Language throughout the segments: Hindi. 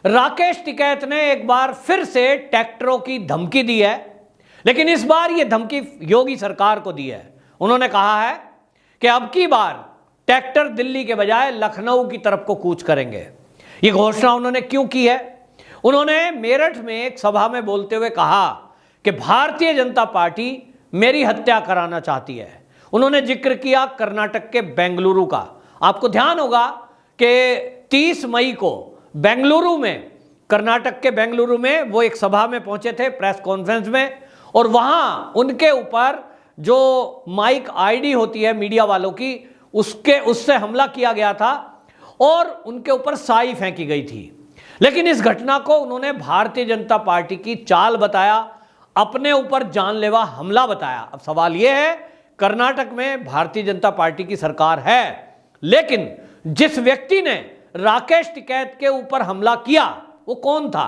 राकेश टिकैत ने एक बार फिर से ट्रैक्टरों की धमकी दी है, लेकिन इस बार यह धमकी योगी सरकार को दी है। उन्होंने कहा है कि अब की बार ट्रैक्टर दिल्ली के बजाय लखनऊ की तरफ को कूच करेंगे। यह घोषणा उन्होंने क्यों की है? उन्होंने मेरठ में एक सभा में बोलते हुए कहा कि भारतीय जनता पार्टी मेरी हत्या कराना चाहती है। उन्होंने जिक्र किया कर्नाटक के बेंगलुरु का। आपको ध्यान होगा कि 30 मई को बेंगलुरु में, कर्नाटक के बेंगलुरु में वो एक सभा में पहुंचे थे, प्रेस कॉन्फ्रेंस में, और वहां उनके ऊपर जो माइक आईडी होती है मीडिया वालों की, उससे हमला किया गया था और उनके ऊपर साई फेंकी गई थी। लेकिन इस घटना को उन्होंने भारतीय जनता पार्टी की चाल बताया, अपने ऊपर जानलेवा हमला बताया। अब सवाल यह है, कर्नाटक में भारतीय जनता पार्टी की सरकार है, लेकिन जिस व्यक्ति ने राकेश टिकैत के ऊपर हमला किया वो कौन था?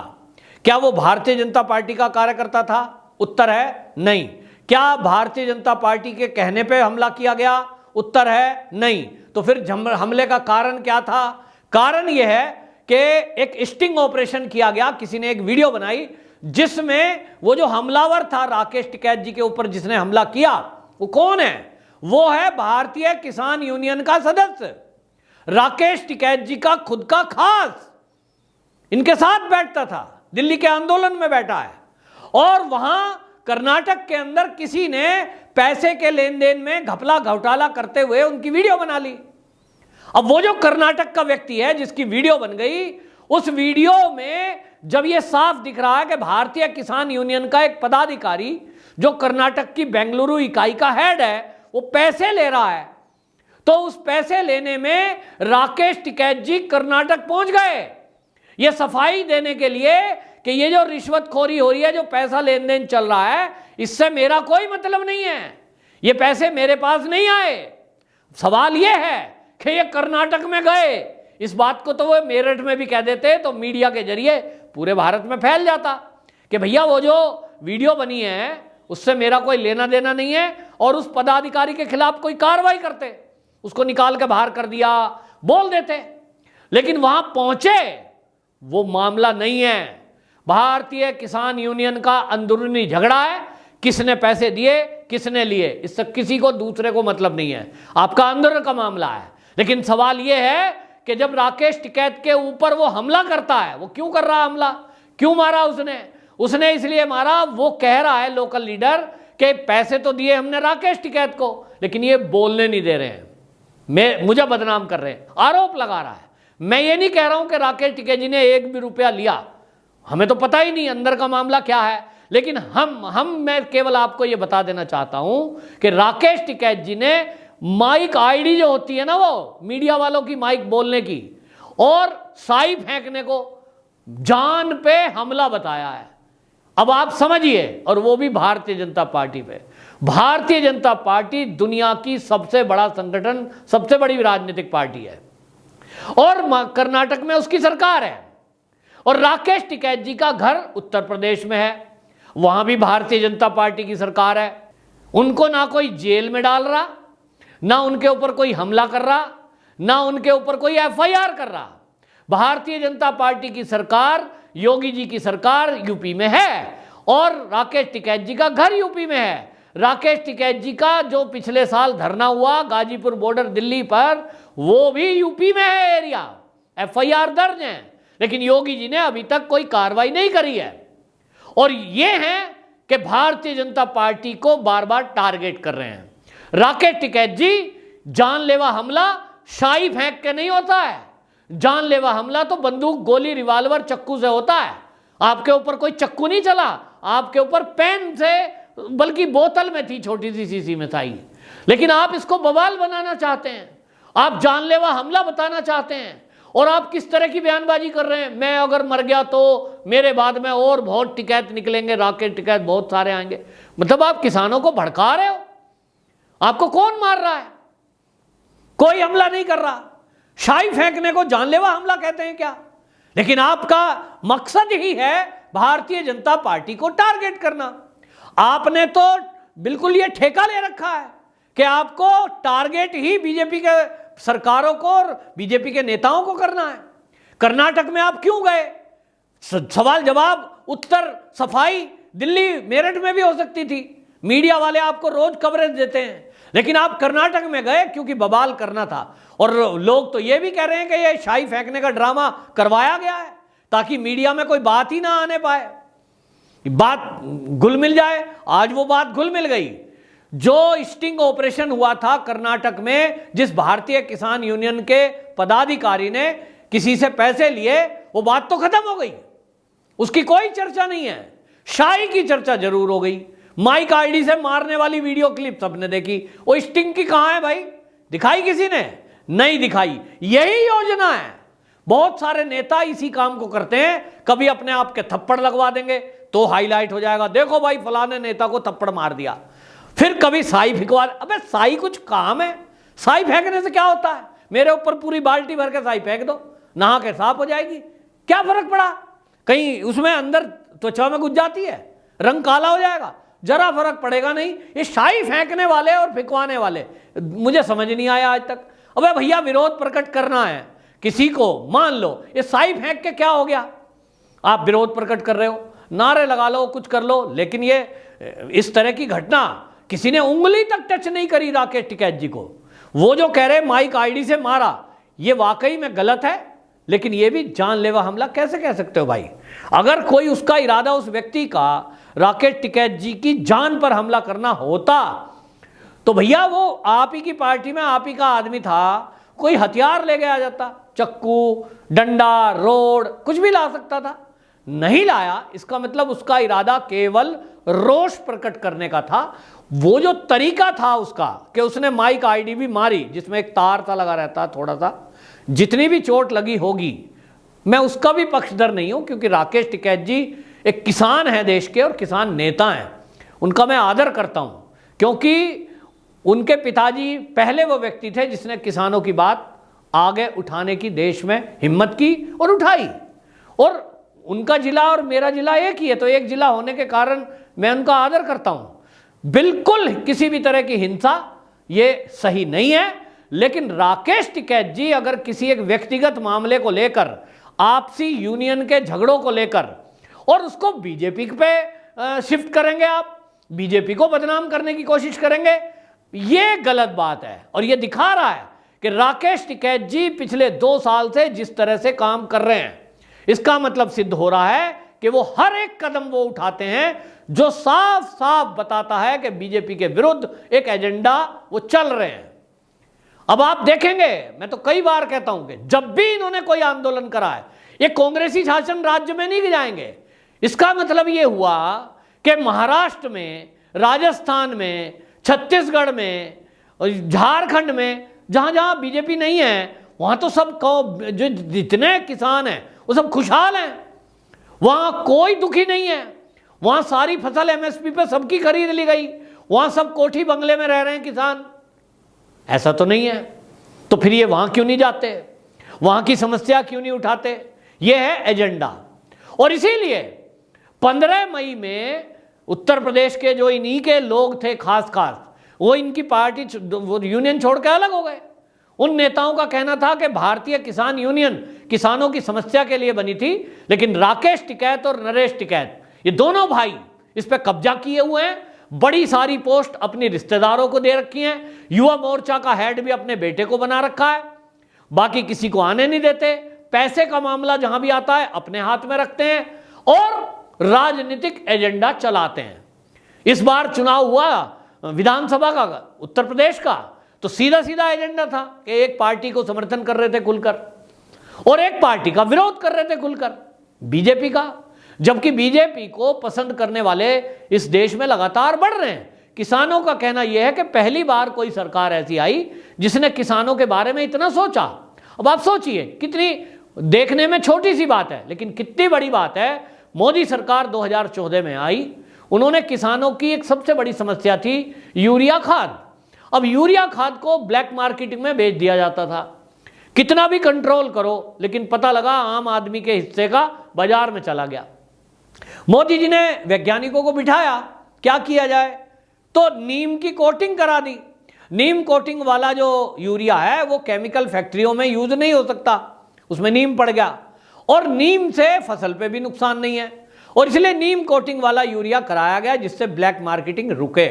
क्या वो भारतीय जनता पार्टी का कार्यकर्ता था? उत्तर है नहीं। क्या भारतीय जनता पार्टी के कहने पे हमला किया गया? उत्तर है नहीं। तो फिर हमले का कारण क्या था? कारण यह है कि एक स्टिंग ऑपरेशन किया गया। किसी ने एक वीडियो बनाई जिसमें वो जो हमलावर था राकेश टिकैत जी के ऊपर जिसने हमला किया, वो कौन है? वो है भारतीय किसान यूनियन का सदस्य राकेश टिकैत जी का खुद का खास। इनके साथ बैठता था, दिल्ली के आंदोलन में बैठा है, और वहां कर्नाटक के अंदर किसी ने पैसे के लेन देन में घपला घोटाला करते हुए उनकी वीडियो बना ली। अब वो जो कर्नाटक का व्यक्ति है जिसकी वीडियो बन गई, उस वीडियो में जब यह साफ दिख रहा है कि भारतीय किसान यूनियन का एक पदाधिकारी जो कर्नाटक की बेंगलुरु इकाई का हेड है, वो पैसे ले रहा है, तो उस पैसे लेने में राकेश टिकैत जी कर्नाटक पहुंच गए ये सफाई देने के लिए कि ये जो रिश्वतखोरी हो रही है, जो पैसा लेन देन चल रहा है, इससे मेरा कोई मतलब नहीं है, ये पैसे मेरे पास नहीं आए। सवाल ये है कि ये कर्नाटक में गए। इस बात को तो वो मेरठ में भी कह देते तो मीडिया के जरिए पूरे भारत में फैल जाता कि भैया वो जो वीडियो बनी है उससे मेरा कोई लेना देना नहीं है, और उस पदाधिकारी के खिलाफ कोई कार्रवाई करते, उसको निकाल के बाहर कर दिया, बोल देते। लेकिन वहां पहुंचे, वो मामला नहीं है। भारतीय किसान यूनियन का अंदरूनी झगड़ा है, किसने पैसे दिए किसने लिए, इससे किसी को दूसरे को मतलब नहीं है, आपका अंदर का मामला है। लेकिन सवाल यह है कि जब राकेश टिकैत के ऊपर वो हमला करता है, वो क्यों कर रहा है हमला? क्यों मारा उसने इसलिए मारा, वो कह रहा है लोकल लीडर कि पैसे तो दिए हमने राकेश टिकैत को, लेकिन ये बोलने नहीं दे रहे हैं, मुझे बदनाम कर रहे हैं, आरोप लगा रहा है। मैं ये नहीं कह रहा हूं कि राकेश टिकैत जी ने एक भी रुपया लिया, हमें तो पता ही नहीं अंदर का मामला क्या है। लेकिन मैं केवल आपको ये बता देना चाहता हूं कि राकेश टिकैत जी ने माइक आईडी जो होती है ना, वो मीडिया वालों की माइक बोलने की और साई फेंकने को जान पे हमला बताया है। अब आप समझिए, और वो भी भारतीय जनता पार्टी पे। भारतीय जनता पार्टी दुनिया की सबसे बड़ा संगठन, सबसे बड़ी राजनीतिक पार्टी है, और कर्नाटक में उसकी सरकार है, और राकेश टिकैत जी का घर उत्तर प्रदेश में है, वहां भी भारतीय जनता पार्टी की सरकार है। उनको ना कोई जेल में डाल रहा, ना उनके ऊपर कोई हमला कर रहा, ना उनके ऊपर कोई एफआईआर कर रहा। भारतीय जनता पार्टी की सरकार, योगी जी की सरकार यूपी में है, और राकेश टिकैत जी का घर यूपी में है। राकेश टिकैत जी का जो पिछले साल धरना हुआ गाजीपुर बॉर्डर दिल्ली पर, वो भी यूपी में है एरिया, एफआईआर दर्ज है, लेकिन योगी जी ने अभी तक कोई कार्रवाई नहीं करी है। और ये है कि भारतीय जनता पार्टी को बार बार टारगेट कर रहे हैं। राकेश टिकैत जी, जानलेवा हमला शाई फेंक के नहीं होता है, जानलेवा हमला तो बंदूक, गोली, रिवाल्वर, चक्कू से होता है। आपके ऊपर कोई चक्कू नहीं चला, आपके ऊपर पेन से, बल्कि बोतल में थी, छोटी सी शीशी में था, लेकिन आप इसको बवाल बनाना चाहते हैं, आप जानलेवा हमला बताना चाहते हैं, और आप किस तरह की बयानबाजी कर रहे हैं, मैं अगर मर गया तो मेरे बाद में और बहुत टिकैत निकलेंगे, राकेश टिकैत बहुत सारे आएंगे। मतलब आप किसानों को भड़का रहे हो। आपको कौन मार रहा है? कोई हमला नहीं कर रहा। शाई फेंकने को जानलेवा हमला कहते हैं क्या? लेकिन आपका मकसद ही है भारतीय जनता पार्टी को टारगेट करना। आपने तो बिल्कुल ये ठेका ले रखा है कि आपको टारगेट ही बीजेपी के सरकारों को और बीजेपी के नेताओं को करना है। कर्नाटक में आप क्यों गए? सवाल जवाब उत्तर सफाई दिल्ली मेरठ में भी हो सकती थी। मीडिया वाले आपको रोज कवरेज देते हैं, लेकिन आप कर्नाटक में गए क्योंकि बवाल करना था। और लोग तो ये भी कह रहे हैं कि ये शाही फेंकने का ड्रामा करवाया गया है ताकि मीडिया में कोई बात ही ना आने पाए, बात घुल मिल जाए। आज वो बात घुल मिल गई। जो स्टिंग ऑपरेशन हुआ था कर्नाटक में, जिस भारतीय किसान यूनियन के पदाधिकारी ने किसी से पैसे लिए, वो बात तो खत्म हो गई, उसकी कोई चर्चा नहीं है। शाही की चर्चा जरूर हो गई। माइक आईडी से मारने वाली वीडियो क्लिप सबने देखी, वो स्टिंग की कहां है भाई? दिखाई किसी ने? नहीं दिखाई। यही योजना है। बहुत सारे नेता इसी काम को करते हैं। कभी अपने आप के थप्पड़ लगवा देंगे तो हाईलाइट हो जाएगा, देखो भाई फलाने नेता को थप्पड़ मार दिया। फिर कभी साई फिकवा, अबे साई कुछ काम है? साई फेंकने से क्या होता है? मेरे ऊपर पूरी बाल्टी भर के साई फेंक दो, नहा के साफ हो जाएगी, क्या फर्क पड़ा? कहीं उसमें अंदर त्वचा में घुस जाती है, रंग काला हो जाएगा, जरा फर्क पड़ेगा नहीं। ये शाही फेंकने वाले और फिकवाने वाले मुझे समझ नहीं आया आज तक। अबे भैया विरोध प्रकट करना है किसी को, मान लो ये शाही फेंक के क्या हो गया? आप विरोध प्रकट कर रहे हो, नारे लगा लो, कुछ कर लो, लेकिन ये इस तरह की घटना किसी ने उंगली तक टच नहीं करी राकेश टिकैत जी को। वो जो कह रहे माइक आईडी से मारा, ये वाकई में गलत है, लेकिन ये भी जानलेवा हमला कैसे कह सकते हो भाई? अगर कोई उसका इरादा उस व्यक्ति का राकेश टिकैत जी की जान पर हमला करना होता तो भैया वो आप ही की पार्टी में आप ही का आदमी था, कोई हथियार ले गया जाता, चक्कू, डंडा, रोड, कुछ भी ला सकता था। नहीं लाया, इसका मतलब उसका इरादा केवल रोष प्रकट करने का था। वो जो तरीका था उसका कि उसने माइक आईडी भी मारी जिसमें एक तार सा लगा रहता थोड़ा सा, जितनी भी चोट लगी होगी, मैं उसका भी पक्षधर नहीं हूं, क्योंकि राकेश टिकैत जी एक किसान है देश के और किसान नेता हैं, उनका मैं आदर करता हूं, क्योंकि उनके पिताजी पहले वो व्यक्ति थे जिसने किसानों की बात आगे उठाने की देश में हिम्मत की और उठाई। और उनका जिला और मेरा जिला एक ही है, तो एक जिला होने के कारण मैं उनका आदर करता हूं। बिल्कुल किसी भी तरह की हिंसा ये सही नहीं है, लेकिन राकेश टिकैत जी अगर किसी एक व्यक्तिगत मामले को लेकर, आपसी यूनियन के झगड़ों को लेकर, और उसको बीजेपी पे शिफ्ट करेंगे, आप बीजेपी को बदनाम करने की कोशिश करेंगे, ये गलत बात है। और ये दिखा रहा है कि राकेश टिकैत जी पिछले 2 साल से जिस तरह से काम कर रहे हैं, इसका मतलब सिद्ध हो रहा है कि वो हर एक कदम वो उठाते हैं जो साफ साफ बताता है कि बीजेपी के विरुद्ध एक एजेंडा वो चल रहे हैं। अब आप देखेंगे, मैं तो कई बार कहता हूं कि जब भी इन्होंने कोई आंदोलन करा है, ये कांग्रेसी शासन राज्य में नहीं जाएंगे। इसका मतलब ये हुआ कि महाराष्ट्र में, राजस्थान में, छत्तीसगढ़ में, झारखंड में, जहां जहां बीजेपी नहीं है, वहां तो सब जो जितने किसान हैं वो सब खुशहाल हैं, वहां कोई दुखी नहीं है, वहां सारी फसल एमएसपी पे सबकी खरीद ली गई, वहां सब कोठी बंगले में रह रहे हैं किसान। ऐसा तो नहीं है, तो फिर ये वहां क्यों नहीं जाते, वहां की समस्या क्यों नहीं उठाते? ये है एजेंडा। और इसीलिए 15 मई में उत्तर प्रदेश के जो इन्हीं के लोग थे खास वो इनकी पार्टी वो यूनियन छोड़ के अलग हो गए। उन नेताओं का कहना था कि भारतीय किसान यूनियन किसानों की समस्या के लिए बनी थी, लेकिन राकेश टिकैत और नरेश टिकैत, ये दोनों भाई इस पे कब्जा किए हुए हैं। बड़ी सारी पोस्ट अपने रिश्तेदारों को दे रखी हैं। युवा मोर्चा का हेड भी अपने बेटे को बना रखा है, बाकी किसी को आने नहीं देते। पैसे का मामला जहां भी आता है अपने हाथ में रखते हैं और राजनीतिक एजेंडा चलाते हैं। इस बार चुनाव हुआ विधानसभा का उत्तर प्रदेश का, तो सीधा सीधा एजेंडा था कि एक पार्टी को समर्थन कर रहे थे खुलकर और एक पार्टी का विरोध कर रहे थे खुलकर, बीजेपी का। जबकि बीजेपी को पसंद करने वाले इस देश में लगातार बढ़ रहे हैं। किसानों का कहना यह है कि पहली बार कोई सरकार ऐसी आई जिसने किसानों के बारे में इतना सोचा। अब आप सोचिए, कितनी देखने में छोटी सी बात है, लेकिन कितनी बड़ी बात है। मोदी सरकार 2014 में आई, उन्होंने किसानों की एक सबसे बड़ी समस्या थी यूरिया खाद। अब यूरिया खाद को ब्लैक मार्केटिंग में बेच दिया जाता था, कितना भी कंट्रोल करो, लेकिन पता लगा आम आदमी के हिस्से का बाजार में चला गया। मोदी जी ने वैज्ञानिकों को बिठाया, क्या किया जाए, तो नीम की कोटिंग करा दी। नीम कोटिंग वाला जो यूरिया है वो केमिकल फैक्ट्रियों में यूज नहीं हो सकता, उसमें नीम पड़ गया। और नीम से फसल पे भी नुकसान नहीं है, और इसलिए नीम कोटिंग वाला यूरिया कराया गया जिससे ब्लैक मार्केटिंग रुके।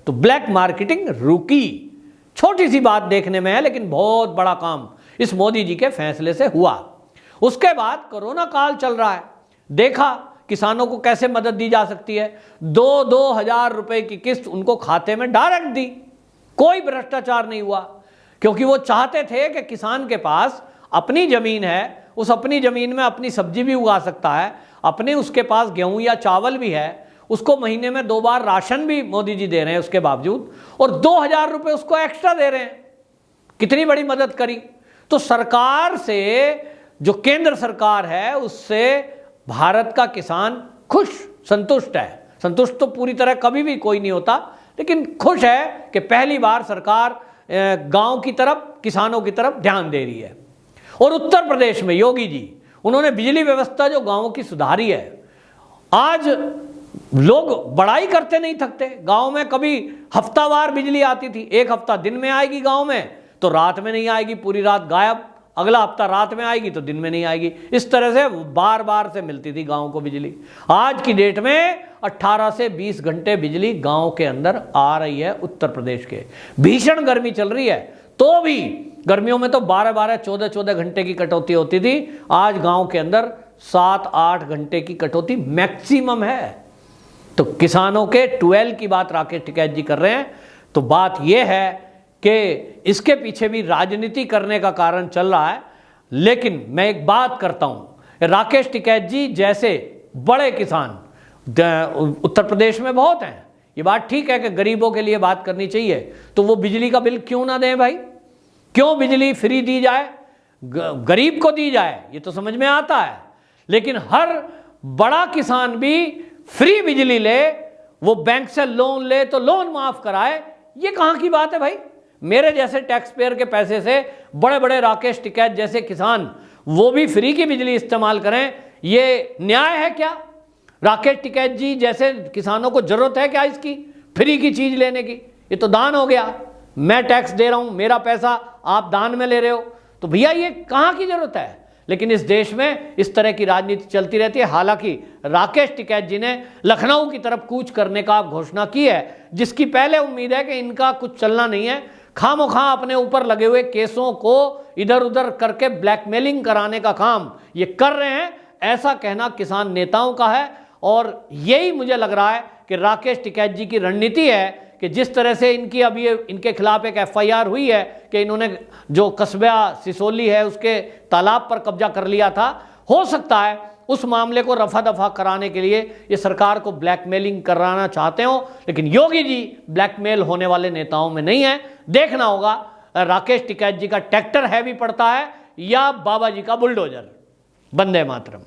तो ब्लैक मार्केटिंग रुकी। छोटी सी बात देखने में है, लेकिन बहुत बड़ा काम इस मोदी जी के फैसले से हुआ। उसके बाद कोरोना काल चल रहा है, देखा किसानों को कैसे मदद दी जा सकती है। 2-2 हजार रुपए की किस्त उनको खाते में डायरेक्ट दी। कोई भ्रष्टाचार नहीं हुआ, क्योंकि वो चाहते थे कि किसान के पास अपनी जमीन है, उस अपनी जमीन में अपनी सब्जी भी उगा सकता है, अपने उसके पास गेहूं या चावल भी है, उसको महीने में 2 बार राशन भी मोदी जी दे रहे हैं उसके बावजूद, और 2,000 रुपए उसको एक्स्ट्रा दे रहे हैं। कितनी बड़ी मदद करी। तो सरकार से, जो केंद्र सरकार है, उससे भारत का किसान खुश, संतुष्ट है। संतुष्ट तो पूरी तरह कभी भी कोई नहीं होता, लेकिन खुश है कि पहली बार सरकार गांव की तरफ, किसानों की तरफ ध्यान दे रही है। और उत्तर प्रदेश में योगी जी, उन्होंने बिजली व्यवस्था जो गांवों की सुधारी है। आज लोग बड़ाई करते नहीं थकते। गांव में कभी हफ्तावार बिजली आती थी, एक हफ्ता दिन में आएगी गांव में, तो रात में नहीं आएगी, पूरी रात गायब। अगला हफ्ता रात में आएगी तो दिन में नहीं आएगी। इस तरह से बार बार से मिलती थी गांव को बिजली। आज की डेट में 18 से 20 घंटे बिजली गांव के अंदर आ रही है उत्तर प्रदेश के। भीषण गर्मी चल रही है, तो भी गर्मियों में तो 12-12, 14-14 घंटे की कटौती होती थी। आज गांव के अंदर 7-8 घंटे की कटौती मैक्सिमम है। तो किसानों के 12 की बात राकेश टिकैत जी कर रहे हैं। तो बात यह है कि इसके पीछे भी राजनीति करने का कारण चल रहा है। लेकिन मैं एक बात करता हूं, राकेश टिकैत जी जैसे बड़े किसान उत्तर प्रदेश में बहुत हैं। ये बात ठीक है कि गरीबों के लिए बात करनी चाहिए, तो वो बिजली का बिल क्यों ना दें भाई? क्यों बिजली फ्री दी जाए, गरीब को दी जाए, ये तो समझ में आता है। लेकिन हर बड़ा किसान भी फ्री बिजली ले, वो बैंक से लोन ले तो लोन माफ कराए, ये कहां की बात है भाई? मेरे जैसे टैक्स पेयर के पैसे से बड़े बड़े राकेश टिकैत जैसे किसान वो भी फ्री की बिजली इस्तेमाल करें, ये न्याय है क्या? राकेश टिकैत जी जैसे किसानों को जरूरत है क्या इसकी फ्री की चीज लेने की? ये तो दान हो गया। मैं टैक्स दे रहा हूं, मेरा पैसा आप दान में ले रहे हो, तो भैया ये कहां की जरूरत है? लेकिन इस देश में इस तरह की राजनीति चलती रहती है। हालांकि राकेश टिकैत जी ने लखनऊ की तरफ कूच करने का घोषणा की है, जिसकी पहले उम्मीद है कि इनका कुछ चलना नहीं है। खामोखा अपने ऊपर लगे हुए केसों को इधर उधर करके ब्लैकमेलिंग कराने का काम ये कर रहे हैं, ऐसा कहना किसान नेताओं का है। और यही मुझे लग रहा है कि राकेश टिकैत जी की रणनीति है कि जिस तरह से इनकी अभी इनके खिलाफ एक FIR हुई है कि इन्होंने जो कस्बा सिसोली है उसके तालाब पर कब्जा कर लिया था, हो सकता है उस मामले को रफा दफा कराने के लिए ये सरकार को ब्लैकमेलिंग कराना चाहते हो। लेकिन योगी जी ब्लैकमेल होने वाले नेताओं में नहीं है। देखना होगा राकेश टिकैत जी का ट्रैक्टर हैवी पड़ता है या बाबा जी का बुलडोजर। वंदे मातरम।